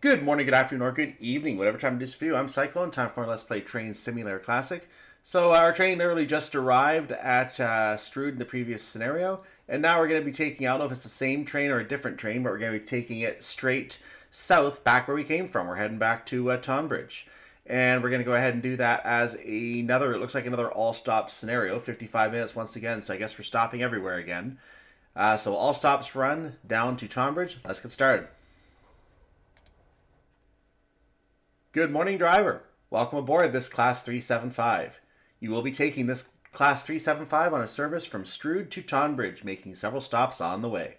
Good morning, good afternoon, or good evening, whatever time it is for you. I'm Cyclone, time for more Let's Play Train Simulator Classic. So our train literally just arrived at Strood in the previous scenario, and now we're going to be taking, I don't know if it's the same train or a different train, but we're going to be taking it straight south, back where we came from. We're heading back to Tonbridge. And we're going to go ahead and do that as another, it looks like another all-stop scenario, 55 minutes once again, so I guess we're stopping everywhere again. So all stops run down to Tonbridge. Let's get started. Good morning, driver. Welcome aboard this Class 375. You will be taking this Class 375 on a service from Strood to Tonbridge, making several stops on the way.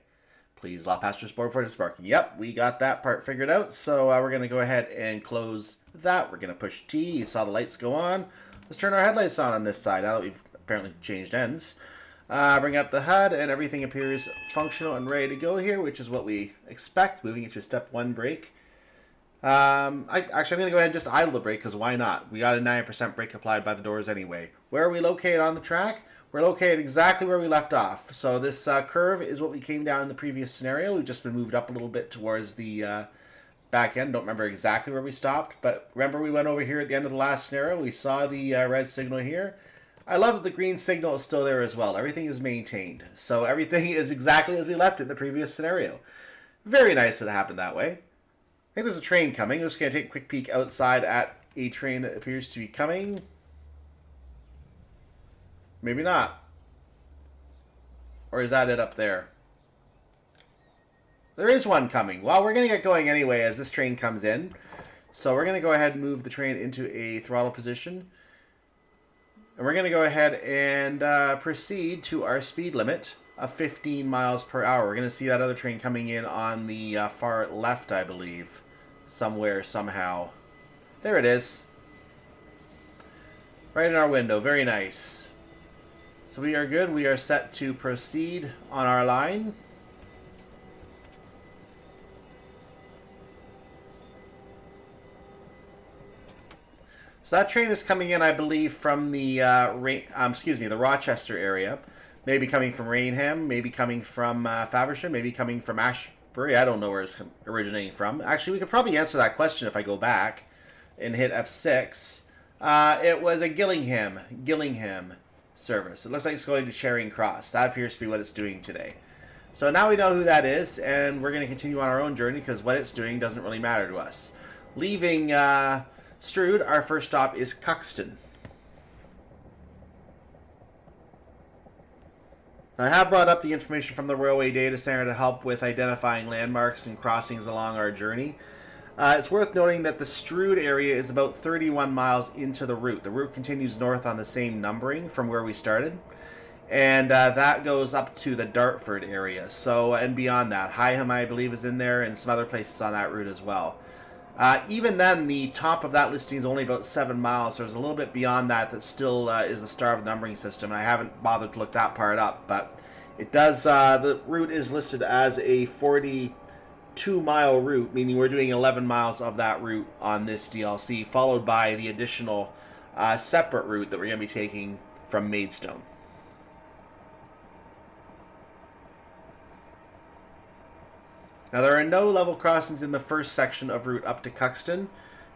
Please allow passengers aboard for disembarking. Yep, we got that part figured out, so we're going to go ahead and close that. We're going to push T. You saw the lights go on. Let's turn our headlights on this side now that we've apparently changed ends. Bring up the HUD, and everything appears functional and ready to go here, which is what we expect. Moving into a step 1 brake. I'm going to go ahead and just idle the brake, because why not? We got a 9% brake applied by the doors anyway. Where are we located on the track? We're located exactly where we left off. So this curve is what we came down in the previous scenario. We've just been moved up a little bit towards the back end. Don't remember exactly where we stopped, but remember we went over here at the end of the last scenario. We saw the red signal here. I love that the green signal is still there as well. Everything is maintained. So everything is exactly as we left it in the previous scenario. Very nice that it happened that way. I think there's a train coming. I'm just going to take a quick peek outside at a train that appears to be coming. Maybe not. Or is that it up there? There is one coming. Well, we're going to get going anyway as this train comes in. So we're going to go ahead and move the train into a throttle position. And we're going to go ahead and proceed to our speed limit of 15 miles per hour. We're going to see that other train coming in on the far left, I believe. Somewhere, somehow. There it is. Right in our window. Very nice. So we are good. We are set to proceed on our line. So that train is coming in, I believe, from the the Rochester area. Maybe coming from Rainham, maybe coming from Faversham, maybe coming from Ashbury. I don't know where it's originating from. Actually, we could probably answer that question if I go back and hit F6. It was a Gillingham service. It looks like it's going to Charing Cross. That appears to be what it's doing today. So now we know who that is, and we're going to continue on our own journey because what it's doing doesn't really matter to us. Leaving Strood, our first stop is Cuxton. I have brought up the information from the Railway Data Center to help with identifying landmarks and crossings along our journey. It's worth noting that the Strood area is about 31 miles into the route. The route continues north on the same numbering from where we started. And that goes up to the Dartford area. So, and beyond that, Hythe, I believe, is in there, and some other places on that route as well. Even then, the top of that listing is only about 7 miles. So there's a little bit beyond that that still is the star of the numbering system. And I haven't bothered to look that part up, but it does. The route is listed as a 42-mile route, meaning we're doing 11 miles of that route on this DLC, followed by the additional separate route that we're going to be taking from Maidstone. Now, there are no level crossings in the first section of route up to Cuxton.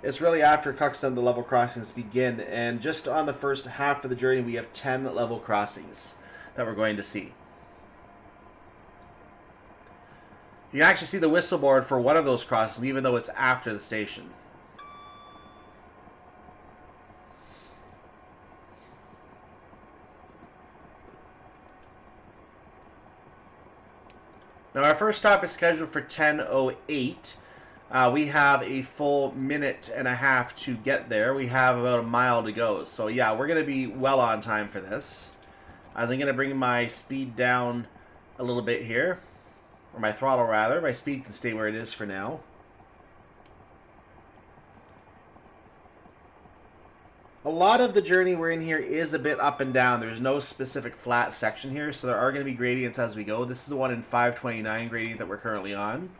It's really after Cuxton the level crossings begin, and just on the first half of the journey we have 10 level crossings that we're going to see. You can actually see the whistle board for one of those crossings even though it's after the station. Now, our first stop is scheduled for 10:08. We have a full minute and a half to get there. We have about a mile to go. So, yeah, we're going to be well on time for this. As I'm going to bring my speed down a little bit here. Or my throttle, rather. My speed can stay where it is for now. A lot of the journey we're in here is a bit up and down. There's no specific flat section here, so there are going to be gradients as we go. This is the one in 529 gradient that we're currently on. I'm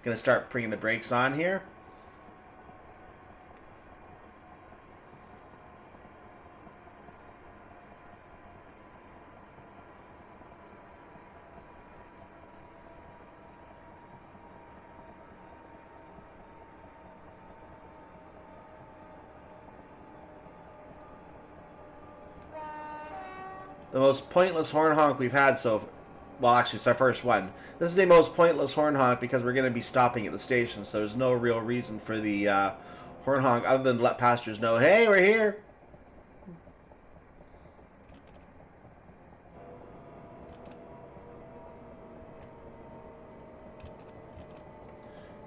going to start bringing the brakes on here. The most pointless horn honk we've had well, actually, it's our first one. This is the most pointless horn honk because we're going to be stopping at the station, so there's no real reason for the horn honk other than to let passengers know, hey, we're here.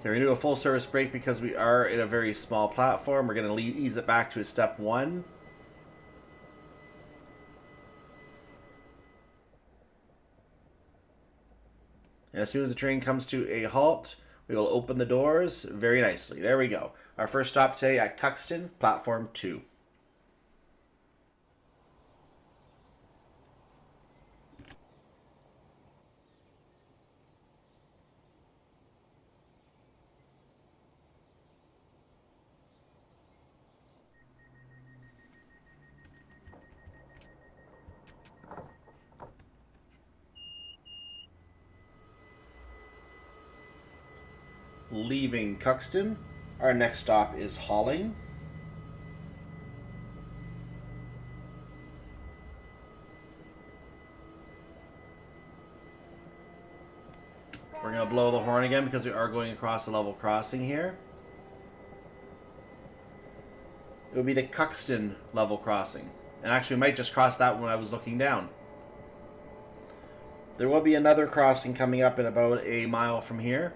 Okay, we're going to do a full service brake because we are in a very small platform. We're going to ease it back to a step 1. And as soon as the train comes to a halt, we will open the doors very nicely. There we go. Our first stop today at Cuxton, platform 2. Leaving Cuxton, our next stop is Yalding. We're going to blow the horn again because we are going across a level crossing here. It would be the Cuxton level crossing. And actually, we might just cross that when I was looking down. There will be another crossing coming up in about a mile from here.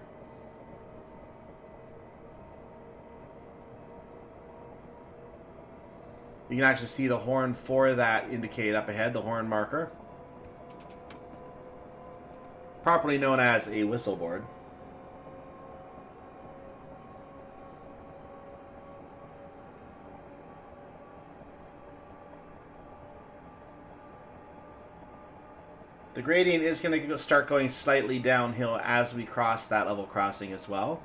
You can actually see the horn for that indicate up ahead, the horn marker. Properly known as a whistle board. The gradient is going to start going slightly downhill as we cross that level crossing as well.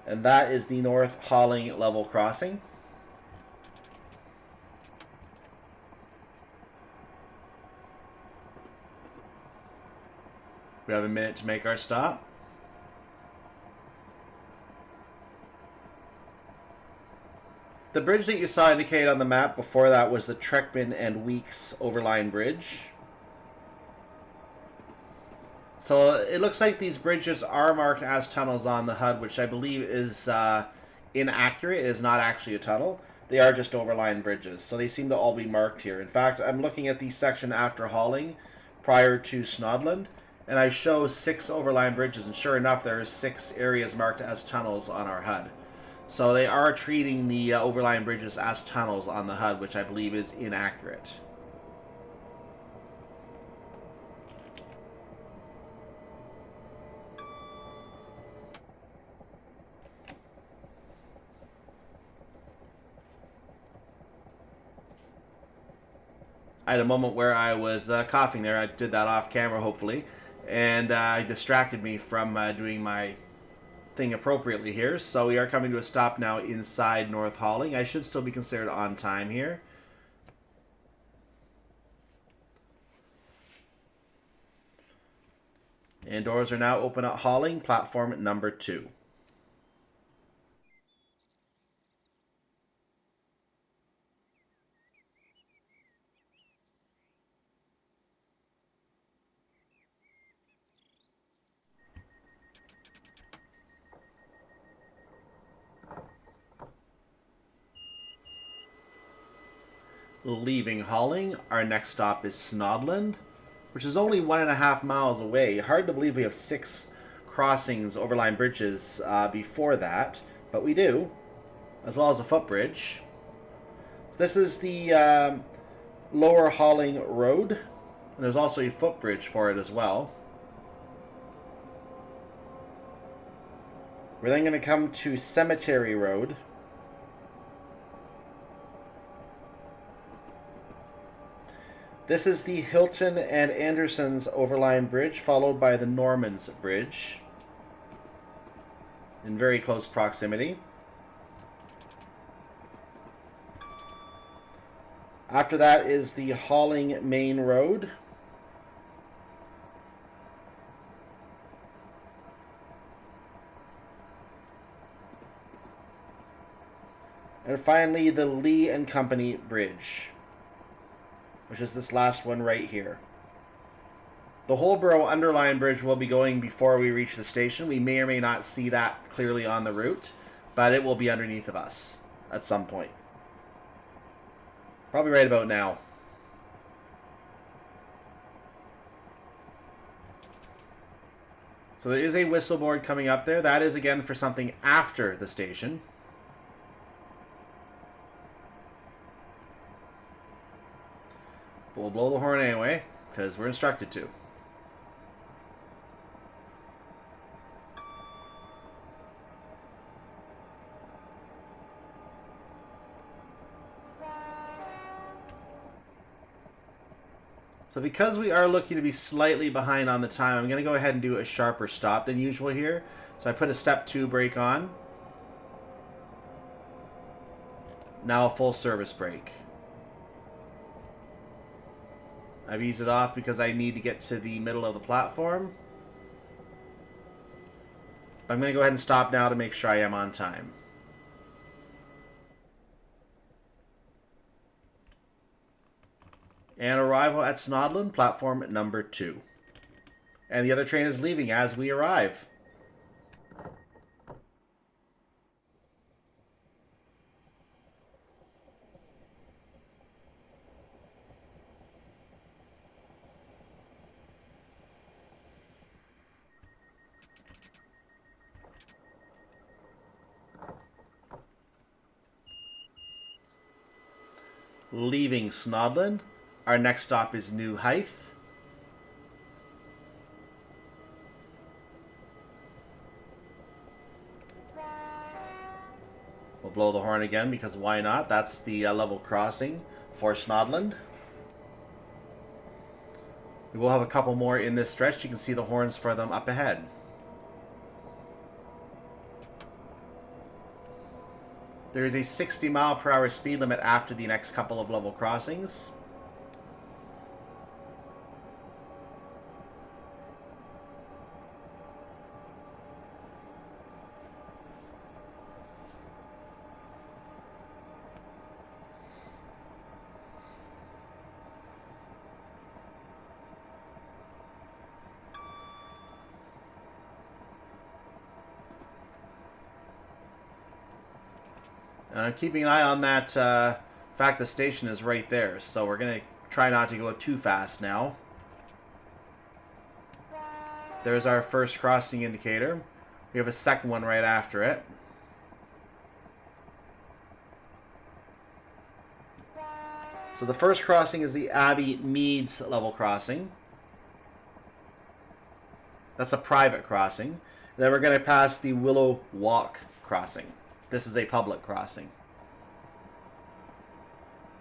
And that is the North Yalding level crossing. We have a minute to make our stop. The bridge that you saw indicated on the map before that was the Trekman and Weeks Overline Bridge. So it looks like these bridges are marked as tunnels on the HUD, which I believe is inaccurate. It is not actually a tunnel. They are just overline bridges. So they seem to all be marked here. In fact, I'm looking at the section after Yalding prior to Snodland, and I show 6 overline bridges, and sure enough, there are 6 areas marked as tunnels on our HUD. So they are treating the overline bridges as tunnels on the HUD, which I believe is inaccurate. I had a moment where I was coughing there. I did that off camera, hopefully, and distracted me from doing my thing appropriately here. So we are coming to a stop now inside North Yalding. I should still be considered on time here. And doors are now open at Yalding, platform number 2. Leaving Yalding, our next stop is Snodland, which is only 1.5 miles away. Hard to believe we have 6 crossings, overline bridges before that, but we do, as well as a footbridge. So this is the Lower Yalding Road, and there's also a footbridge for it as well. We're then going to come to Cemetery Road. This is the Hilton and Anderson's Overline Bridge, followed by the Norman's Bridge, in very close proximity. After that is the Halling Main Road. And finally, the Lee and Company Bridge, which is this last one right here. The Holborough Underline Bridge will be going before we reach the station. We may or may not see that clearly on the route, but it will be underneath of us at some point. Probably right about now. So there is a whistle board coming up there. That is again for something after the station. But we'll blow the horn anyway, because we're instructed to. So because we are looking to be slightly behind on the time, I'm going to go ahead and do a sharper stop than usual here. So I put a step 2 brake on. Now a full service brake. I've eased it off because I need to get to the middle of the platform. I'm going to go ahead and stop now to make sure I am on time. And arrival at Snodland, platform number 2. And the other train is leaving as we arrive. Leaving Snodland. Our next stop is New Hythe. We'll blow the horn again because why not? That's the level crossing for Snodland. We will have a couple more in this stretch. You can see the horns for them up ahead. There is a 60-mile-per-hour speed limit after the next couple of level crossings. And I'm keeping an eye on that fact the station is right there, so we're going to try not to go too fast now. There's our first crossing indicator. We have a second one right after it. So the first crossing is the Abbey Meads level crossing. That's a private crossing. Then we're going to pass the Willow Walk crossing. This is a public crossing.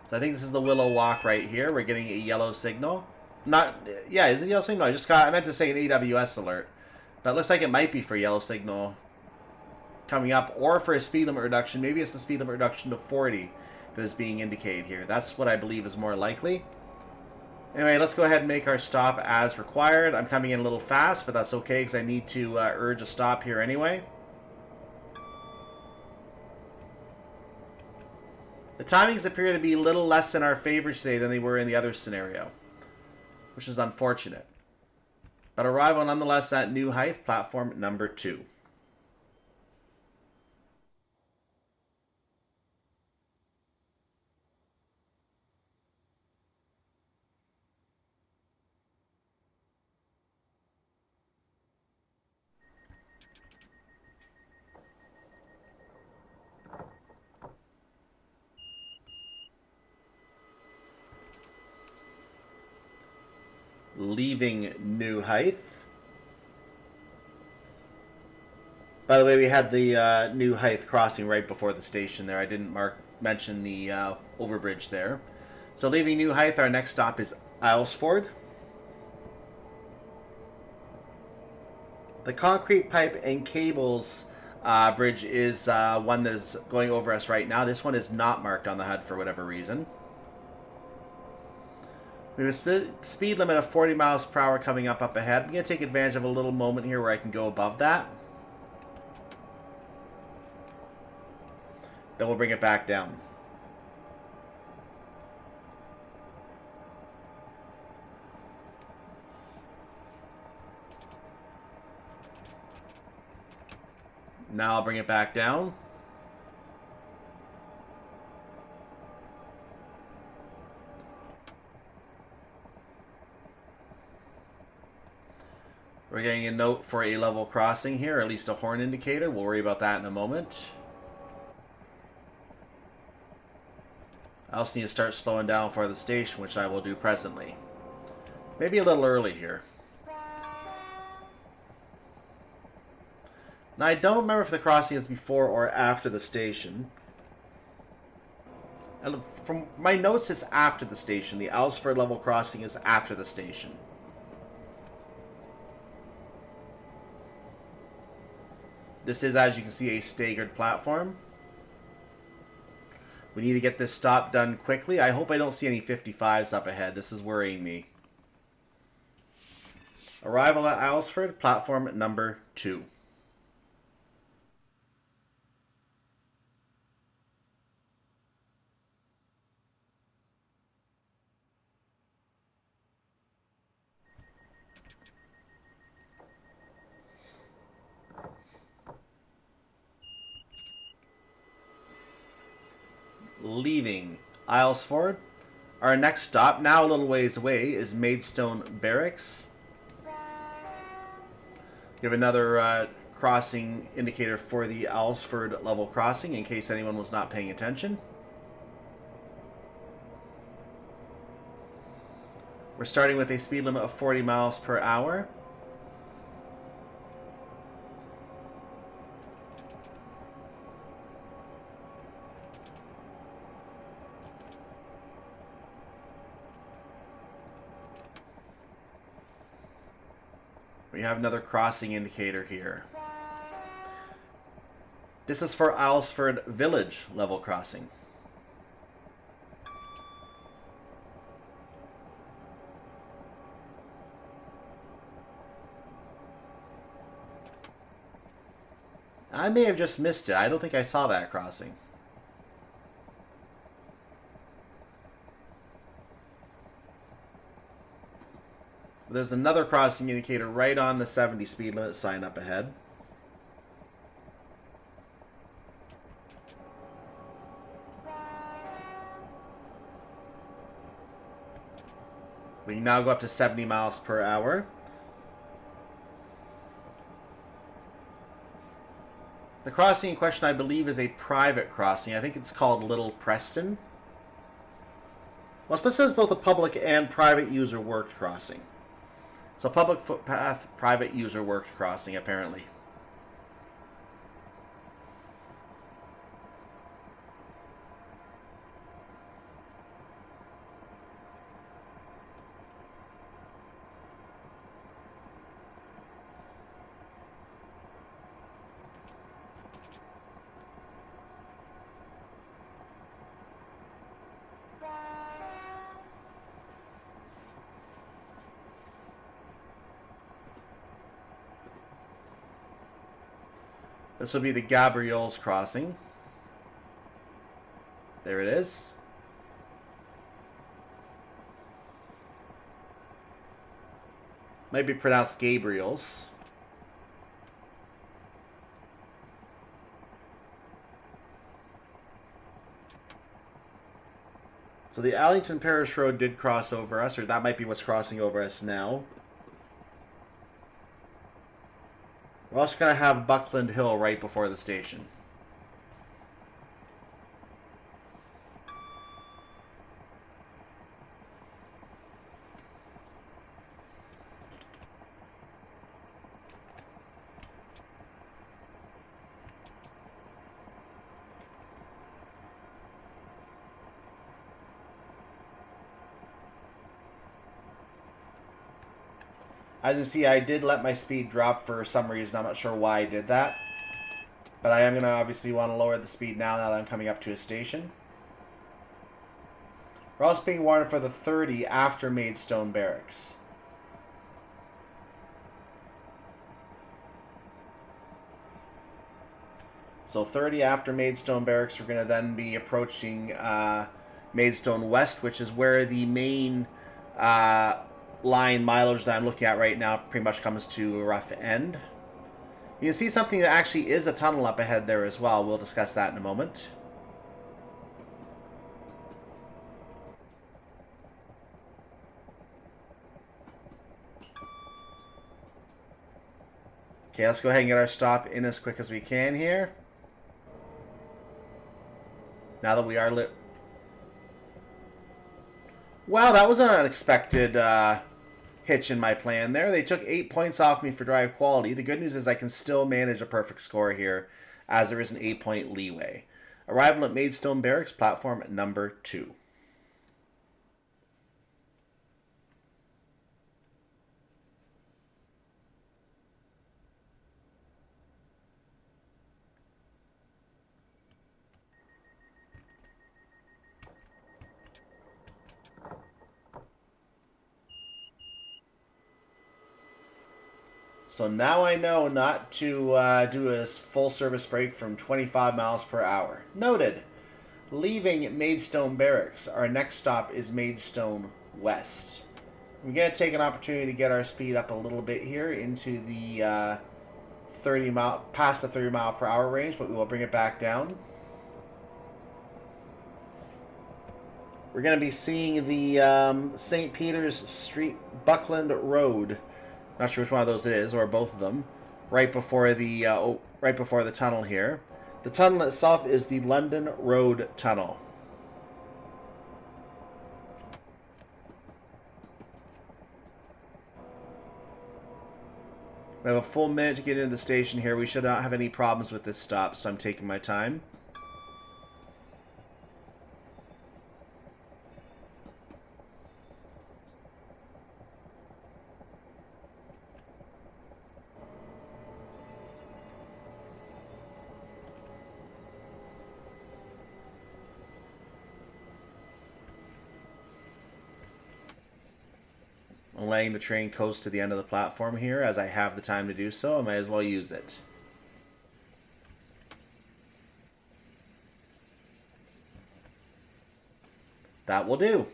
So I think this is the Willow Walk right here. We're getting a yellow signal. Yeah, is it a yellow signal? I meant to say an AWS alert. But it looks like it might be for a yellow signal coming up, or for a speed limit reduction. Maybe it's the speed limit reduction to 40 that is being indicated here. That's what I believe is more likely. Anyway, let's go ahead and make our stop as required. I'm coming in a little fast, but that's okay because I need to urge a stop here anyway. The timings appear to be a little less in our favor today than they were in the other scenario, which is unfortunate. But arrival nonetheless at New Hythe, platform number 2. Leaving New Hythe. By the way, we had the New Hythe crossing right before the station there. I didn't mention the overbridge there. So leaving New Hythe, our next stop is Aylesford. The concrete pipe and cables bridge is one that is going over us right now. This one is not marked on the HUD for whatever reason. We have a speed limit of 40 miles per hour coming up ahead. I'm going to take advantage of a little moment here where I can go above that. Then we'll bring it back down. Now I'll bring it back down. We're getting a note for a level crossing here, or at least a horn indicator. We'll worry about that in a moment. I also need to start slowing down for the station, which I will do presently. Maybe a little early here. Now, I don't remember if the crossing is before or after the station. And from my notes, it's after the station. The Aylesford level crossing is after the station. This is, as you can see, a staggered platform. We need to get this stop done quickly. I hope I don't see any 55s up ahead. This is worrying me. Arrival at Aylesford, platform number 2. Leaving Aylesford. Our next stop, now a little ways away, is Maidstone Barracks. We have another crossing indicator for the Aylesford level crossing in case anyone was not paying attention. We're starting with a speed limit of 40 miles per hour. We have another crossing indicator here. This is for Aylesford Village level crossing. I may have just missed it. I don't think I saw that crossing. There's another crossing indicator right on the 70 speed limit sign up ahead. We can now go up to 70 miles per hour. The crossing in question, I believe, is a private crossing. I think it's called Little Preston. Well, so this is both a public and private user worked crossing. So public footpath, private user worked crossing, apparently. This will be the Gabriel's crossing. There it is. Might be pronounced Gabriel's. So the Allington Parish Road did cross over us, or that might be what's crossing over us now. We're also going to have Buckland Hill right before the station. As you see, I did let my speed drop for some reason. I'm not sure why I did that. But I am going to obviously want to lower the speed now that I'm coming up to a station. We're also being warned for the 30 after Maidstone Barracks. So 30 after Maidstone Barracks, we're going to then be approaching Maidstone West, which is where the main line mileage that I'm looking at right now pretty much comes to a rough end. You can see something that actually is a tunnel up ahead there as well. We'll discuss that in a moment. Okay, let's go ahead and get our stop in as quick as we can here. Now that we are lit. Wow, that was an unexpected hitch in my plan there. They took 8 points off me for drive quality. The good news is I can still manage a perfect score here, as there is an 8-point leeway. Arrival at Maidstone Barracks, platform number 2. So now I know not to do a full service brake from 25 miles per hour. Noted. Leaving Maidstone Barracks, our next stop is Maidstone West. We're going to take an opportunity to get our speed up a little bit here into the past the 30 mile per hour range, but we will bring it back down. We're going to be seeing the St. Peter's Street Buckland Road. Not sure which one of those it is, or both of them, right before the tunnel here. The tunnel itself is the London Road Tunnel. We have a full minute to get into the station here. We should not have any problems with this stop, so I'm taking my time. I'm letting the train coast to the end of the platform here, as I have the time to do so. I might as well use it. That will do.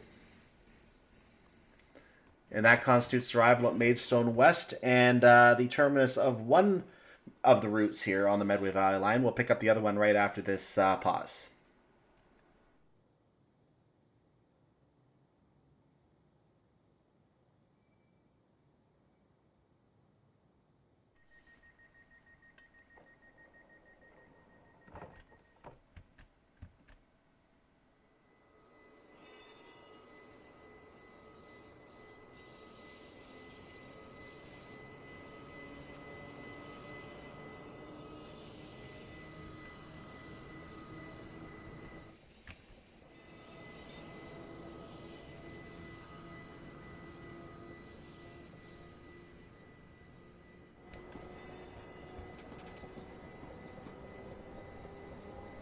And that constitutes arrival at Maidstone West and the terminus of one of the routes here on the Medway Valley line. We'll pick up the other one right after this pause.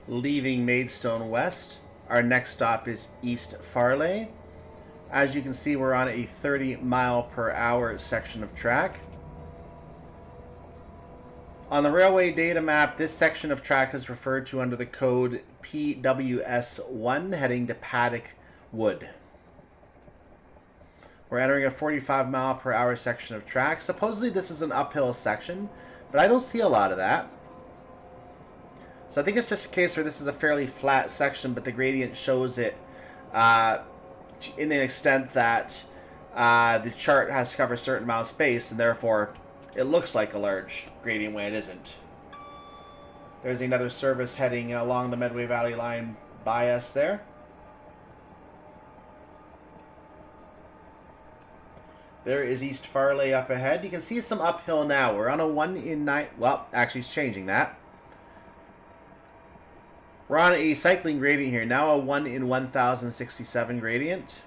Leaving Maidstone West, our next stop is East Farleigh. As you can see, we're on a 30 mile per hour section of track. On the railway data map, this section of track is referred to under the code PWS1 heading to Paddock Wood. We're entering a 45 mile per hour section of track. Supposedly this is an uphill section, but I don't see a lot of that. So I think it's just a case where this is a fairly flat section, but the gradient shows it in the extent that the chart has to cover a certain amount of space, and therefore it looks like a large gradient when it isn't. There's another service heading along the Medway Valley line by us there. There is East Farleigh up ahead. You can see some uphill now. We're on a 1 in 9... Well, actually it's changing that. We're on a cycling gradient here. Now a 1 in 1067 gradient.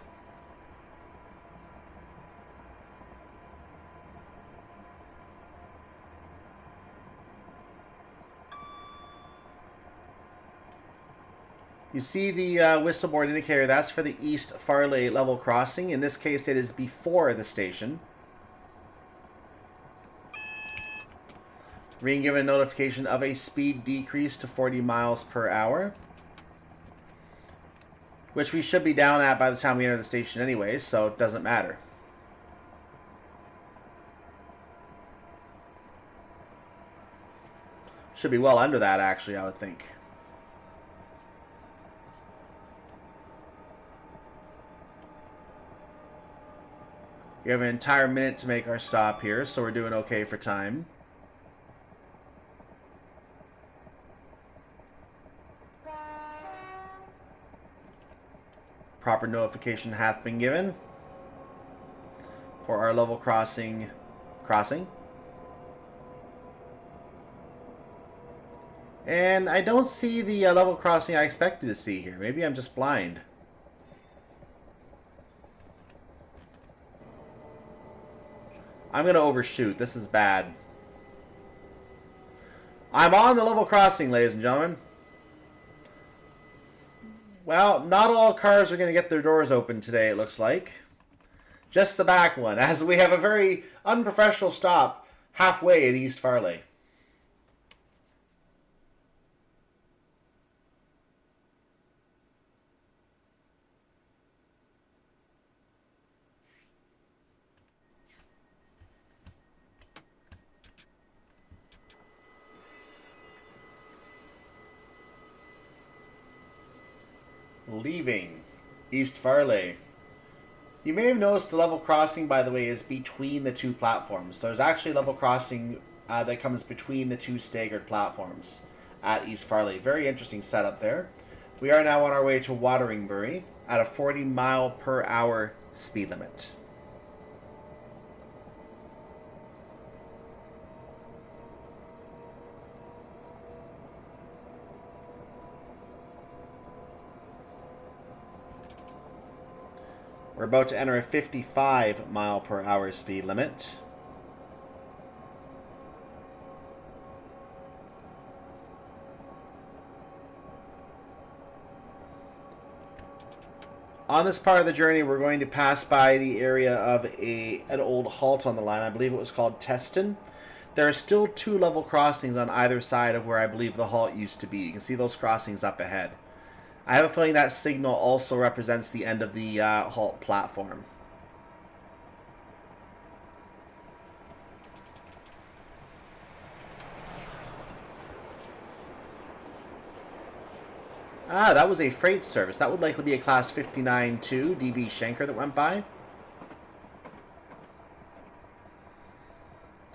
You see the whistle board indicator, that's for the East Farleigh level crossing. In this case, it is before the station. Being given a notification of a speed decrease to 40 miles per hour. Which we should be down at by the time we enter the station anyway, so it doesn't matter. Should be well under that, actually, I would think. We have an entire minute to make our stop here, so we're doing okay for time. Proper notification hath been given for our level crossing. And I don't see the level crossing I expected to see here. Maybe I'm just blind. I'm going to overshoot. This is bad. I'm on the level crossing, ladies and gentlemen. Well, not all cars are going to get their doors open today, it looks like. Just the back one, as we have a very unprofessional stop halfway at East Farleigh. Leaving East Farleigh. You may have noticed the level crossing, by the way, is between the two platforms. There's actually a level crossing that comes between the two staggered platforms at East Farleigh. Very interesting setup there. We are now on our way to Wateringbury at a 40 mile per hour speed limit. We're about to enter a 55 mile per hour speed limit. On this part of the journey, we're going to pass by the area of an old halt on the line. I believe it was called Teston. There are still two level crossings on either side of where I believe the halt used to be. You can see those crossings up ahead. I have a feeling that signal also represents the end of the halt platform. Ah, that was a freight service. That would likely be a Class 59-2 DB Schenker that went by. I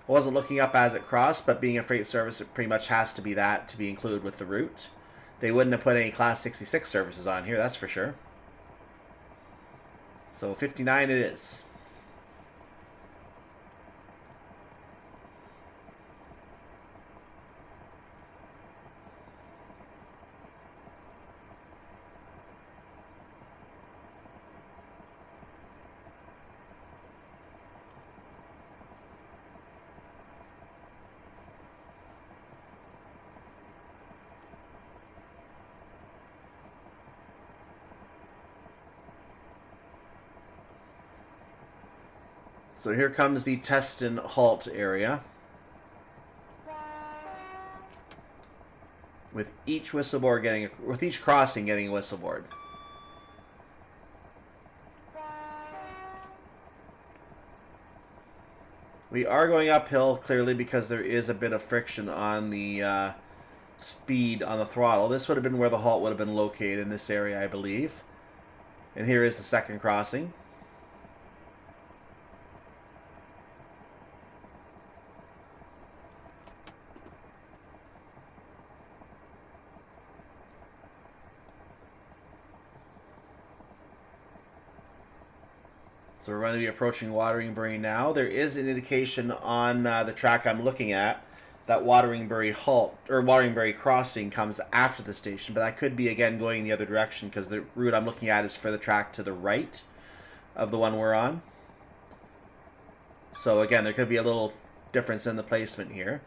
wasn't looking up as it crossed, but being a freight service, it pretty much has to be that to be included with the route. They wouldn't have put any Class 66 services on here, that's for sure. So 59 it is. So here comes the Teston halt area. With each crossing getting a whistle board. We are going uphill clearly because there is a bit of friction on the speed on the throttle. This would have been where the halt would have been located in this area, I believe. And here is the second crossing. So we're going to be approaching Wateringbury now. There is an indication on the track I'm looking at that Wateringbury halt or Wateringbury crossing comes after the station, but that could be again going the other direction because the route I'm looking at is for the track to the right of the one we're on. So again, there could be a little difference in the placement here.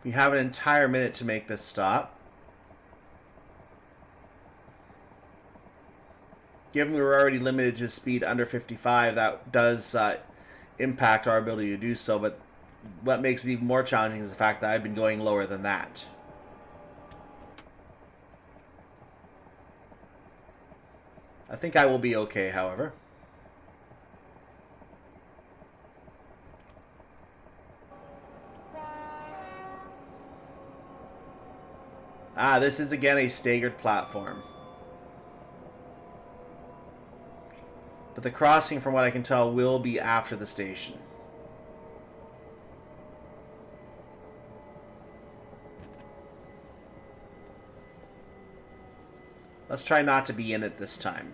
We have an entire minute to make this stop. Given we were already limited to speed under 55, that does impact our ability to do so, but what makes it even more challenging is the fact that I've been going lower than that. I think I will be okay, however. This is again a staggered platform. But the crossing, from what I can tell, will be after the station. Let's try not to be in it this time.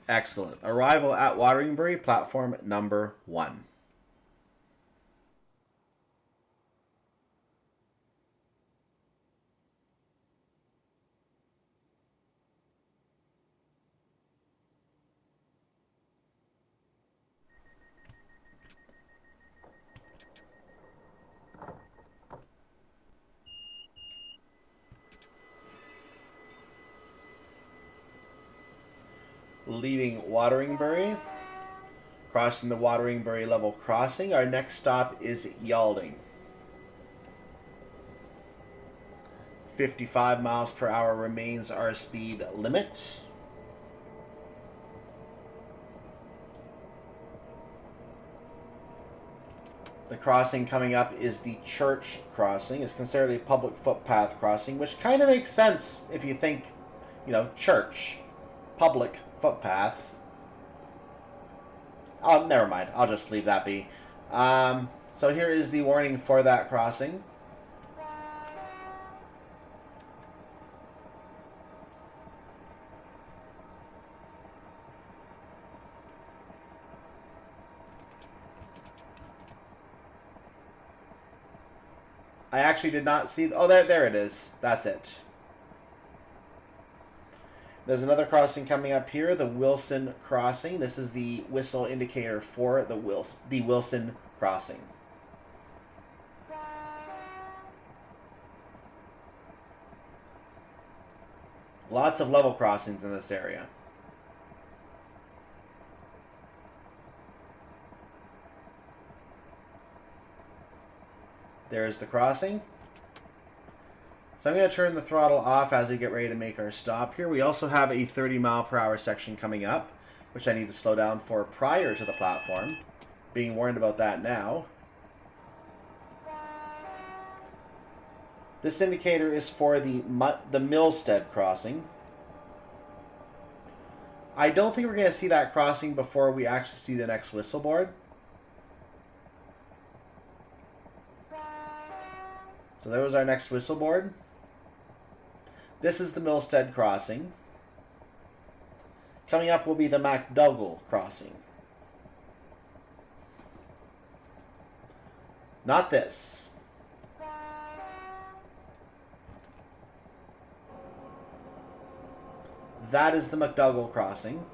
Excellent. Arrival at Wateringbury, platform number 1. Leaving Wateringbury, crossing the Wateringbury level crossing. Our next stop is Yalding. 55 miles per hour remains our speed limit. The crossing coming up is the church crossing. It's considered a public footpath crossing, which kind of makes sense if you think, church, public footpath. Oh, never mind. I'll just leave that be. So here is the warning for that crossing. I actually did not see... Oh, there it is. That's it. There's another crossing coming up here, the Wilson crossing. This is the whistle indicator for the Wilson crossing. Lots of level crossings in this area. There's the crossing. So I'm going to turn the throttle off as we get ready to make our stop here. We also have a 30 mile per hour section coming up, which I need to slow down for prior to the platform. Being warned about that now. This indicator is for the Milstead crossing. I don't think we're going to see that crossing before we actually see the next whistle board. So there was our next whistle board. This is the Milstead crossing. Coming up will be the MacDougall crossing. Not this. That is the MacDougall crossing.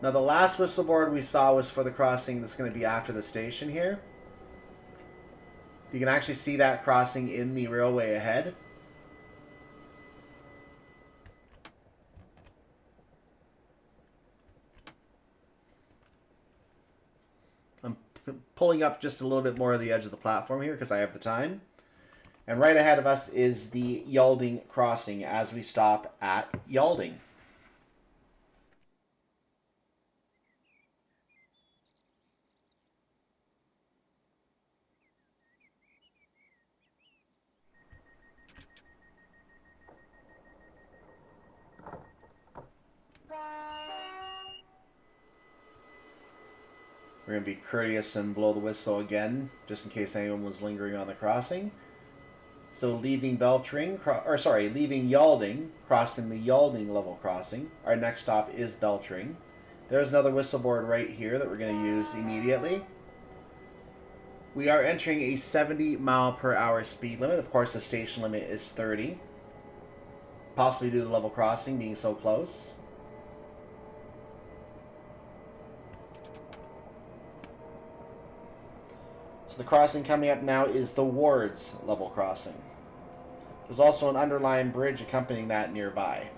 Now the last whistle board we saw was for the crossing that's going to be after the station here. You can actually see that crossing in the railway ahead. I'm pulling up just a little bit more of the edge of the platform here because I have the time. And right ahead of us is the Yalding crossing as we stop at Yalding. We're going to be courteous and blow the whistle again, just in case anyone was lingering on the crossing. So leaving leaving Yalding, crossing the Yalding level crossing. Our next stop is Beltring. There's another whistle board right here that we're going to use immediately. We are entering a 70-mile-per-hour speed limit. Of course, the station limit is 30. Possibly due to the level crossing being so close. So the crossing coming up now is the Wards level crossing. There's also an underlying bridge accompanying that nearby.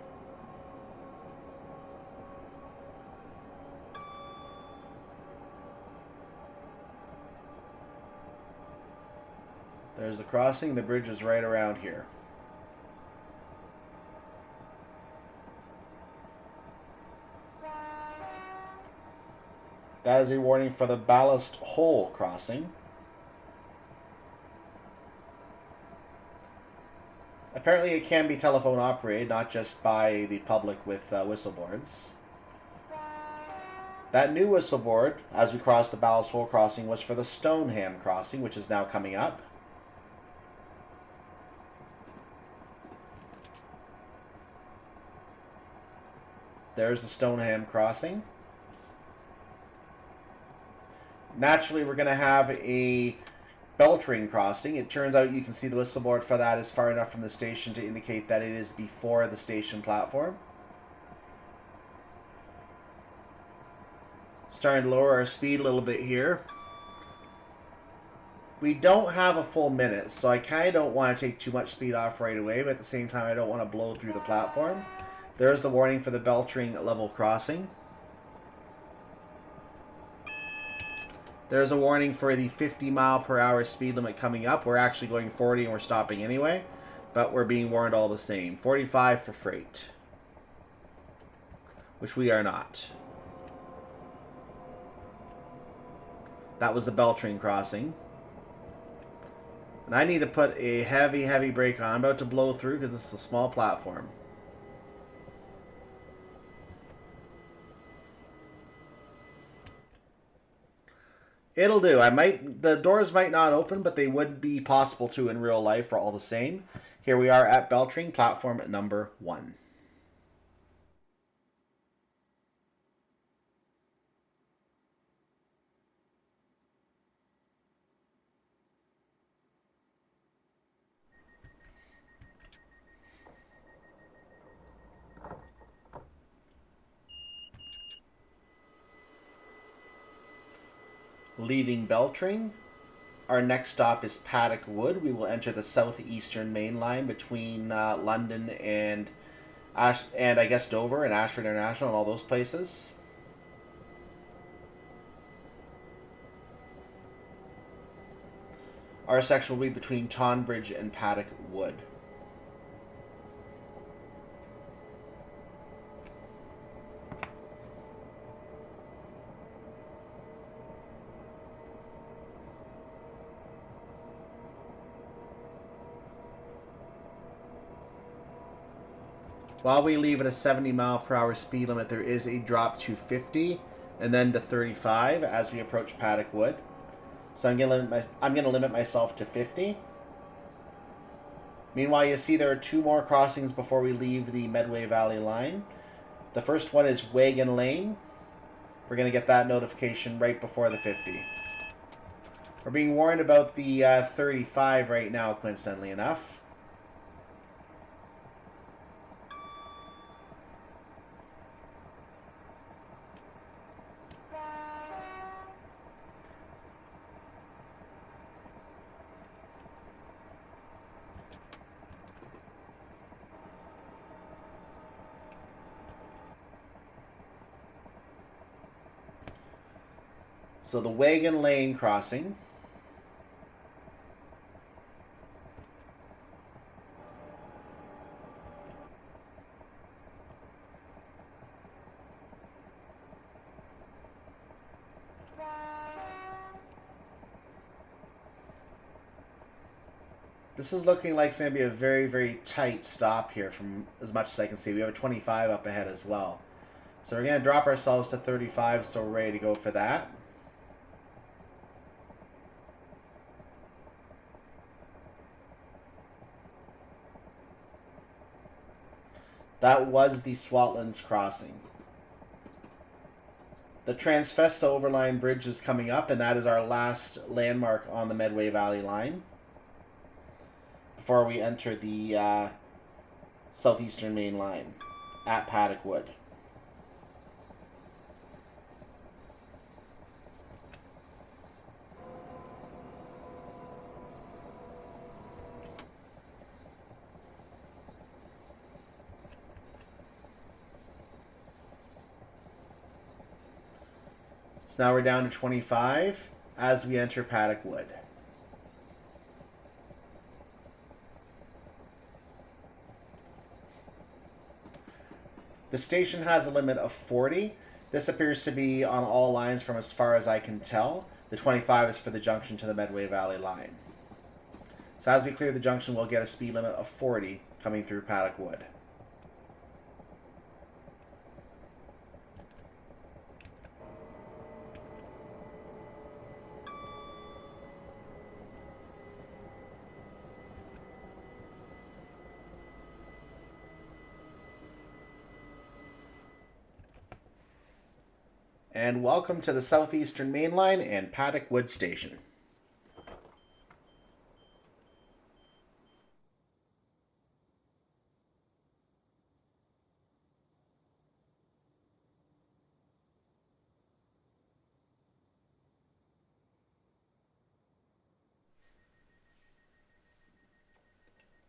There's the crossing. The bridge is right around here. That is a warning for the Ballast Hole crossing. Apparently it can be telephone operated, not just by the public with whistleboards. That new whistleboard, as we cross the Ballast Hole crossing, was for the Stoneham crossing, which is now coming up. There's the Stoneham crossing. Naturally, we're going to have a Beltring crossing. It turns out you can see the whistleboard for that is far enough from the station to indicate that it is before the station platform. Starting to lower our speed a little bit here. We don't have a full minute, so I kind of don't want to take too much speed off right away, but at the same time I don't want to blow through the platform. There's the warning for the Beltring level crossing. There's a warning for the 50-mile-per-hour speed limit coming up. We're actually going 40 and we're stopping anyway, but we're being warned all the same. 45 for freight, which we are not. That was the Beltring crossing. And I need to put a heavy brake on. I'm about to blow through because this is a small platform. It'll do. The doors might not open, but they would be possible to in real life for all the same. Here we are at Beltring, platform number 1. Leaving Beltring, our next stop is Paddock Wood. We will enter the southeastern main line between London and I guess Dover and Ashford International and all those places. Our section will be between Tonbridge and Paddock Wood. While we leave at a 70-mile-per-hour speed limit, there is a drop to 50 and then to 35 as we approach Paddock Wood. So I'm going to limit myself to 50. Meanwhile, you see there are 2 more crossings before we leave the Medway Valley line. The first one is Wagon Lane. We're going to get that notification right before the 50. We're being warned about the 35 right now, coincidentally enough. So the Wagon Lane crossing. This is looking like it's going to be a very tight stop here from as much as I can see. We have a 25 up ahead as well. So we're going to drop ourselves to 35, so we're ready to go for that. That was the Swatlands crossing. The Transfesta Overline Bridge is coming up, and that is our last landmark on the Medway Valley line before we enter the Southeastern Main Line at Paddock Wood. So now we're down to 25 as we enter Paddock Wood. The station has a limit of 40. This appears to be on all lines from as far as I can tell. The 25 is for the junction to the Medway Valley line. So as we clear the junction, we'll get a speed limit of 40 coming through Paddock Wood. And welcome to the Southeastern Main Line and Paddock Wood Station.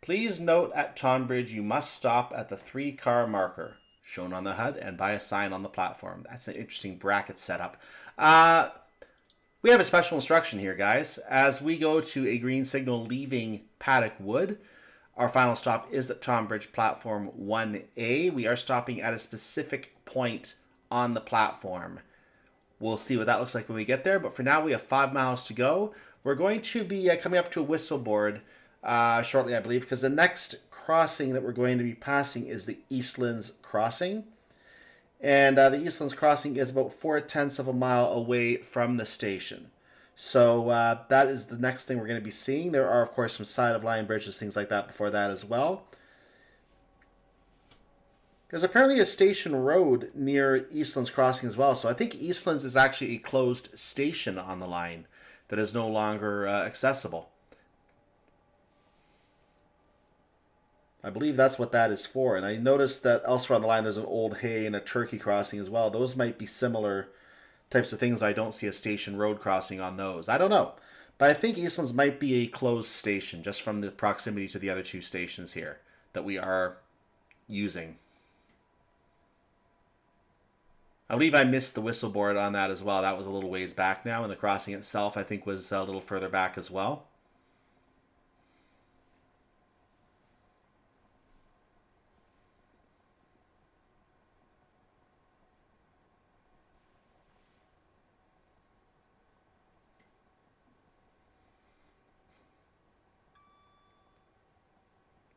Please note at Tonbridge you must stop at the 3-car marker shown on the HUD and by a sign on the platform. That's an interesting bracket setup. We have a special instruction here, guys. As we go to a green signal leaving Paddock Wood, our final stop is at Tonbridge Platform 1A. We are stopping at a specific point on the platform. We'll see what that looks like when we get there, but for now we have 5 miles to go. We're going to be coming up to a whistle board shortly, I believe, because the next crossing that we're going to be passing is the Eastlands Crossing. And the Eastlands Crossing is about 4/10 of a mile away from the station. So that is the next thing we're going to be seeing. There are, of course, some side-of-line bridges, things like that before that as well. There's apparently a station road near Eastlands Crossing as well. So I think Eastlands is actually a closed station on the line that is no longer accessible. I believe that's what that is for. And I noticed that elsewhere on the line there's an Old Hay and a Turkey crossing as well. Those might be similar types of things. I don't see a station road crossing on those. I don't know. But I think Eastlands might be a closed station just from the proximity to the other two stations here that we are using. I believe I missed the whistle board on that as well. That was a little ways back now, and the crossing itself I think was a little further back as well.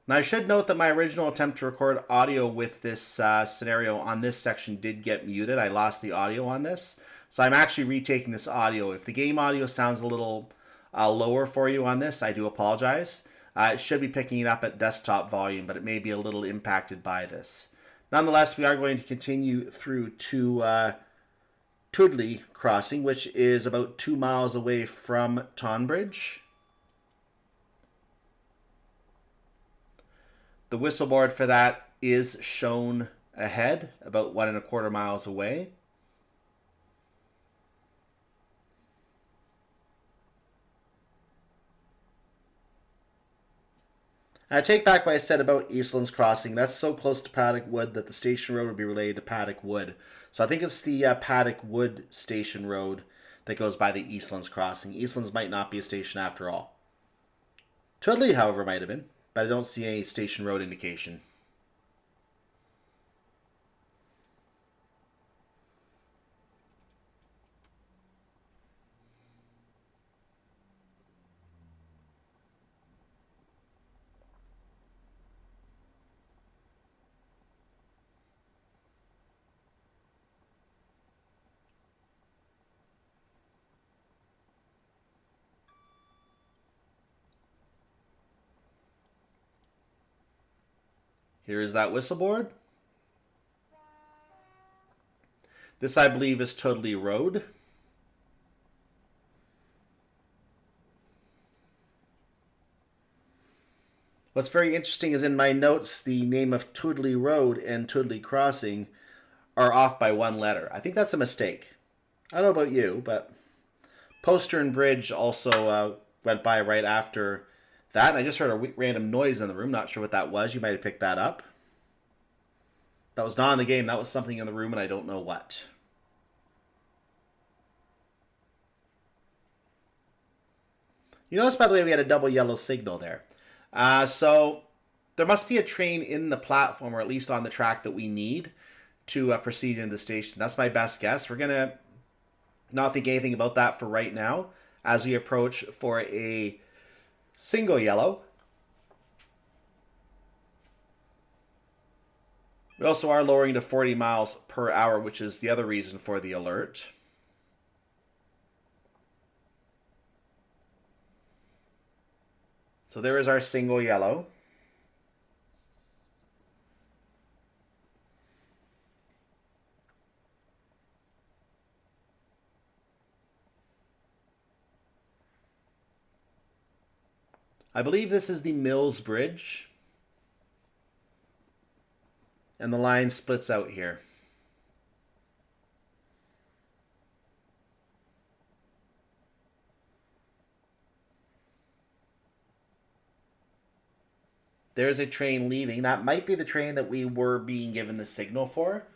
Now, I should note that my original attempt to record audio with this scenario on this section did get muted. I lost the audio on this. So I'm actually retaking this audio. If the game audio sounds a little lower for you on this, I do apologize. It should be picking it up at desktop volume, but it may be a little impacted by this. Nonetheless, we are going to continue through to Tudley Crossing, which is about 2 miles away from Tonbridge. The whistle board for that is shown ahead, about 1¼ miles away. I take back what I said about Eastlands Crossing. That's so close to Paddock Wood that the station road would be related to Paddock Wood. So I think it's the Paddock Wood station road that goes by the Eastlands Crossing. Eastlands might not be a station after all. Tudley, however, might have been, but I don't see any station road indication. Here is that whistle board. This, I believe, is Tudley Road. What's very interesting is in my notes, the name of Tudley Road and Tudley Crossing are off by one letter. I think that's a mistake. I don't know about you, but Postern Bridge also went by right after that. And I just heard a random noise in the room. Not sure what that was. You might have picked that up. That was not in the game. That was something in the room, and I don't know what. You notice, by the way, we had a double yellow signal there. So there must be a train in the platform, or at least on the track that we need to proceed into the station. That's my best guess. We're going to not think anything about that for right now as we approach for a single yellow. We also are lowering to 40 miles per hour, which is the other reason for the alert. So there is our single yellow. I believe this is the Mills Bridge. And the line splits out here. There's a train leaving. That might be the train that we were being given the signal for.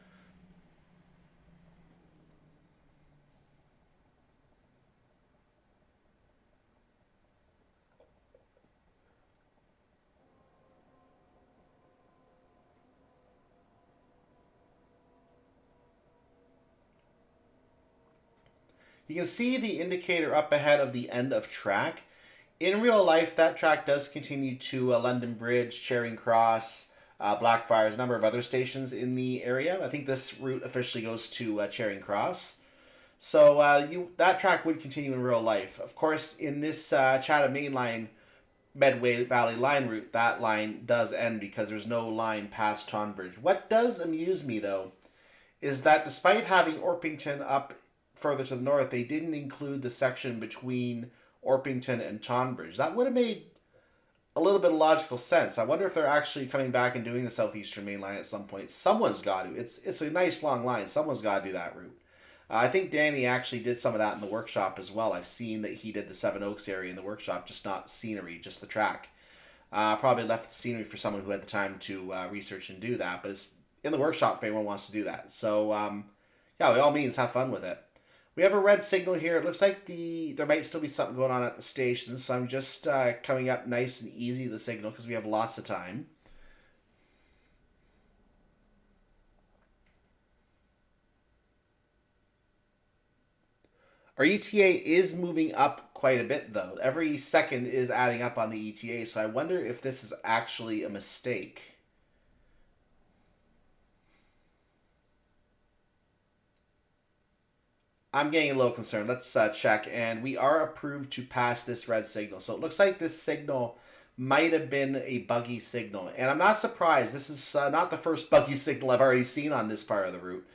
You can see the indicator up ahead of the end of track. In real life, that track does continue to London Bridge, Charing Cross, Blackfriars, a number of other stations in the area. I think this route officially goes to Charing Cross. So that track would continue in real life. Of course, in this Chatham Main Line Medway Valley Line route, that line does end because there's no line past Tonbridge. What does amuse me, though, is that despite having Orpington up further to the north, they didn't include the section between Orpington and Tonbridge. That would have made a little bit of logical sense. I wonder if they're actually coming back and doing the Southeastern Main Line at some point. Someone's got to. It's a nice long line. Someone's got to do that route. I think Danny actually did some of that in the workshop as well. I've seen that he did the Seven Oaks area in the workshop, just not scenery, just the track. Probably left the scenery for someone who had the time to research and do that. But it's in the workshop if anyone wants to do that. So, yeah, by all means, have fun with it. We have a red signal here. It looks like there might still be something going on at the station, so I'm just coming up nice and easy to the signal because we have lots of time. Our ETA is moving up quite a bit, though. Every second is adding up on the ETA, so I wonder if this is actually a mistake. I'm getting a little concerned. Let's check. And we are approved to pass this red signal. So it looks like this signal might have been a buggy signal. And I'm not surprised. This is not the first buggy signal I've already seen on this part of the route.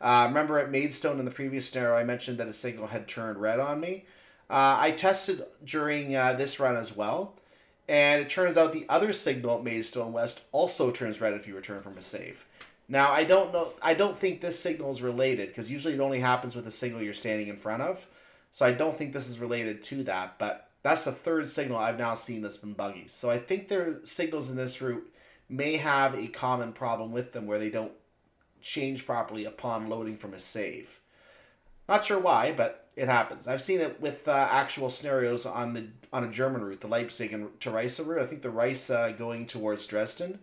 Remember at Maidstone in the previous scenario, I mentioned that a signal had turned red on me. I tested during this run as well. And it turns out the other signal at Maidstone West also turns red if you return from a save. Now, I don't know. I don't think this signal is related because usually it only happens with the signal you're standing in front of. So I don't think this is related to that. But that's the third signal I've now seen that's been buggy. So I think their signals in this route may have a common problem with them where they don't change properly upon loading from a save. Not sure why, but it happens. I've seen it with actual scenarios on a German route, the Leipzig and to Rice route. I think the Rice going towards Dresden.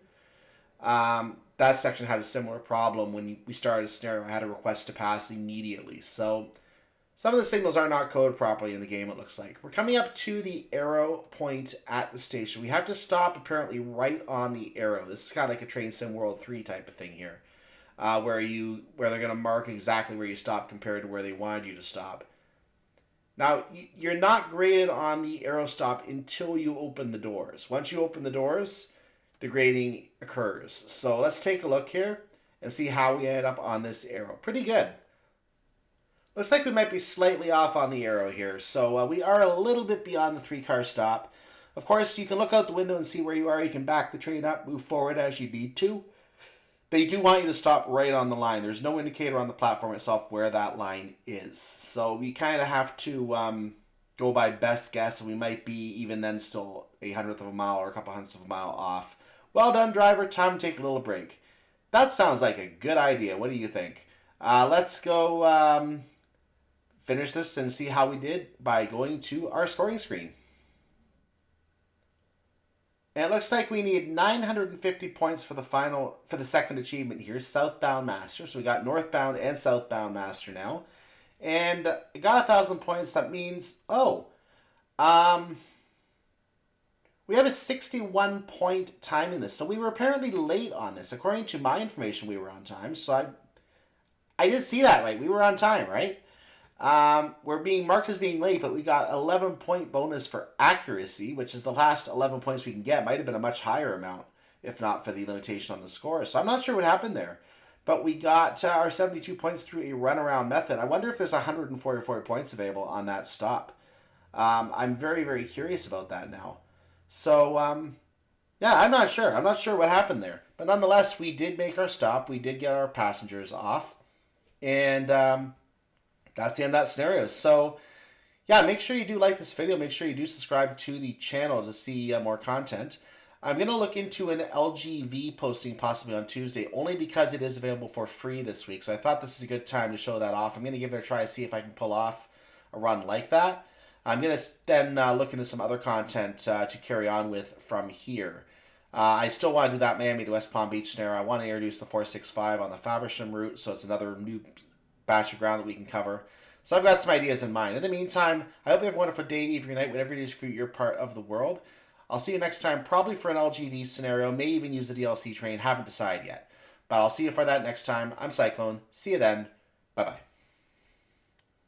That section had a similar problem when we started a scenario. I had a request to pass immediately. So some of the signals are not coded properly in the game, it looks like. We're coming up to the arrow point at the station. We have to stop apparently right on the arrow. This is kind of like a Train Sim World 3 type of thing here, where they're going to mark exactly where you stop compared to where they wanted you to stop. Now, you're not graded on the arrow stop until you open the doors. Once you open the doors, the grading occurs. So let's take a look here and see how we ended up on this arrow. Pretty good. Looks like we might be slightly off on the arrow here, so we are a little bit beyond the 3-car stop. Of course, you can look out the window and see where you are. You can back the train up, move forward as you need to. They do want you to stop right on the line. There's no indicator on the platform itself where that line is. So we kind of have to go by best guess, and we might be even then still a hundredth of a mile or a couple hundredths of a mile off. Well done, driver. Time to take a little break. That sounds like a good idea. What do you think? Let's go finish this and see how we did by going to our scoring screen. And it looks like we need 950 points for the second achievement here, Southbound Master. So we got Northbound and Southbound Master now. And got 1,000 points. That means, we have a 61 point time in this. So we were apparently late on this. According to my information, we were on time. So I did see that right. We were on time, right? We're being marked as being late, but we got 11 point bonus for accuracy, which is the last 11 points we can get. Might have been a much higher amount, if not for the limitation on the score. So I'm not sure what happened there. But we got our 72 points through a runaround method. I wonder if there's 144 points available on that stop. I'm very, very curious about that now. So, yeah, I'm not sure. I'm not sure what happened there. But nonetheless, we did make our stop. We did get our passengers off. And that's the end of that scenario. So, yeah, make sure you do like this video. Make sure you do subscribe to the channel to see more content. I'm going to look into an LGV posting possibly on Tuesday, only because it is available for free this week. So I thought this is a good time to show that off. I'm going to give it a try, see if I can pull off a run like that. I'm going to then look into some other content to carry on with from here. I still want to do that Miami to West Palm Beach scenario. I want to introduce the 465 on the Faversham route, so it's another new batch of ground that we can cover. So I've got some ideas in mind. In the meantime, I hope you have a wonderful day, evening, night, whatever it is for your part of the world. I'll see you next time, probably for an LGV scenario. May even use the DLC train. Haven't decided yet. But I'll see you for that next time. I'm Cyclone. See you then. Bye-bye.